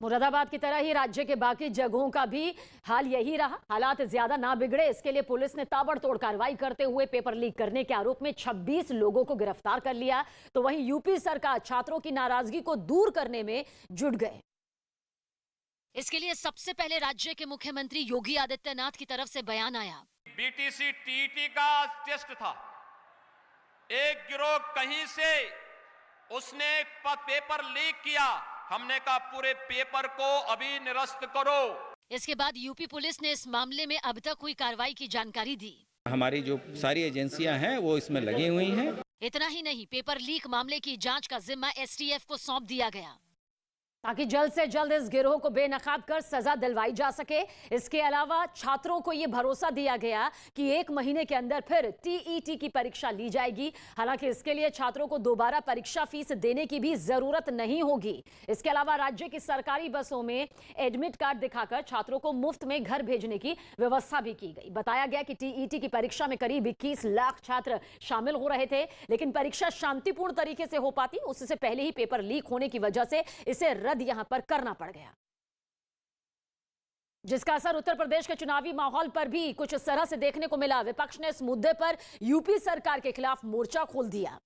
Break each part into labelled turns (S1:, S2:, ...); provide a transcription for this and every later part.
S1: मुरादाबाद की तरह ही राज्य के बाकी जगहों का भी हाल यही रहा। हालात ज्यादा ना बिगड़े इसके लिए पुलिस ने ताबड़तोड़ कार्रवाई करते हुए पेपर लीक करने के आरोप में 26 लोगों को गिरफ्तार कर लिया। तो वहीं यूपी सरकार छात्रों की नाराजगी को दूर करने में जुट गए। इसके लिए सबसे पहले राज्य के मुख्यमंत्री योगी आदित्यनाथ की तरफ से बयान आया।
S2: बीटीसी टीईटी का टेस्ट था, एक गिरोह कहीं से उसने पेपर लीक किया, हमने कहा पूरे पेपर को अभी निरस्त करो।
S1: इसके बाद यूपी पुलिस ने इस मामले में अब तक हुई कार्रवाई की जानकारी दी।
S3: हमारी जो सारी एजेंसियां हैं वो इसमें लगी हुई हैं।
S1: इतना ही नहीं, पेपर लीक मामले की जांच का जिम्मा एसटीएफ को सौंप दिया गया ताकि जल्द से जल्द इस गिरोह को बेनकाब कर सजा दिलवाई जा सके। इसके अलावा छात्रों को यह भरोसा दिया गया कि 1 महीने के अंदर फिर टीईटी की परीक्षा ली जाएगी। हालांकि इसके लिए छात्रों को दोबारा परीक्षा फीस देने की भी जरूरत नहीं होगी। इसके अलावा राज्य की सरकारी बसों में एडमिट कार्ड दिखाकर छात्रों को मुफ्त में घर भेजने की व्यवस्था भी की गई। बताया गया कि टीईटी की परीक्षा में करीब 21 लाख छात्र शामिल हो रहे थे, लेकिन परीक्षा शांतिपूर्ण तरीके से हो पाती उससे पहले ही पेपर लीक होने की वजह से इसे रद्द यहां पर करना पड़ गया, जिसका असर उत्तर प्रदेश के चुनावी माहौल पर भी कुछ इस तरह से देखने को मिला। विपक्ष ने इस मुद्दे पर यूपी सरकार के खिलाफ मोर्चा खोल दिया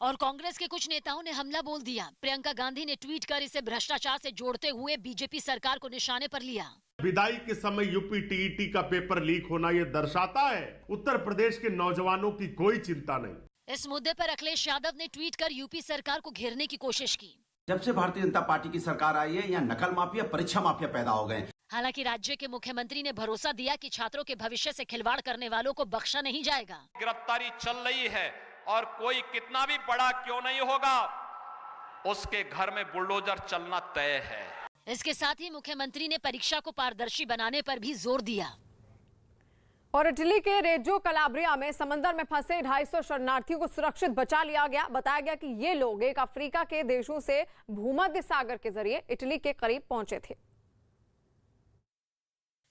S1: और कांग्रेस के कुछ नेताओं ने हमला बोल दिया। प्रियंका गांधी ने ट्वीट कर इसे भ्रष्टाचार से जोड़ते हुए बीजेपी सरकार को निशाने पर लिया।
S4: विदाई के समय यूपी टीईटी का पेपर लीक होना यह दर्शाता है उत्तर प्रदेश के नौजवानों की कोई चिंता नहीं।
S1: इस मुद्दे पर अखिलेश यादव ने ट्वीट कर यूपी सरकार को घेरने की कोशिश की।
S5: जब से भारतीय जनता पार्टी की सरकार आई है, यहाँ नकल माफिया, परीक्षा माफिया पैदा हो गए।
S1: हालांकि राज्य के मुख्यमंत्री ने भरोसा दिया कि छात्रों के भविष्य से खिलवाड़ करने वालों को बख्शा नहीं जाएगा।
S2: गिरफ्तारी चल रही है और कोई कितना भी बड़ा क्यों नहीं होगा, उसके घर में बुलडोजर चलना तय है।
S1: इसके साथ ही मुख्यमंत्री ने परीक्षा को पारदर्शी बनाने पर भी जोर दिया।
S6: और इटली के रेजो कलाब्रिया में समंदर में फंसे 250 शरणार्थियों को सुरक्षित बचा लिया गया। बताया गया कि ये लोग एक अफ्रीका के देशों से भूमध्य सागर के जरिए इटली के करीब पहुंचे थे,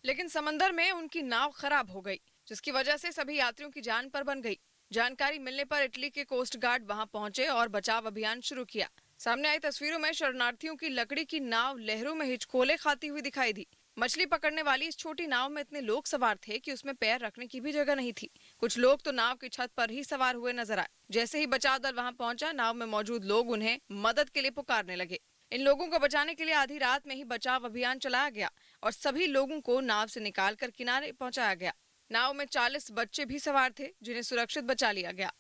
S7: लेकिन समंदर में उनकी नाव खराब हो गई, जिसकी वजह से सभी यात्रियों की जान पर बन गई। जानकारी मिलने पर इटली के कोस्ट गार्ड वहां पहुंचे और बचाव अभियान शुरू किया। सामने आई तस्वीरों में शरणार्थियों की लकड़ी की नाव लहरों में हिचकोले खाती हुई दिखाई दी। मछली पकड़ने वाली इस छोटी नाव में इतने लोग सवार थे कि उसमें पैर रखने की भी जगह नहीं थी। कुछ लोग तो नाव की छत पर ही सवार हुए नजर आए। जैसे ही बचाव दल वहां पहुंचा, नाव में मौजूद लोग उन्हें मदद के लिए पुकारने लगे। इन लोगों को बचाने के लिए आधी रात में ही बचाव अभियान चलाया गया और सभी लोगों को नाव से निकालकर किनारे पहुंचाया गया। नाव में 40 बच्चे भी सवार थे, जिन्हें सुरक्षित बचा लिया गया।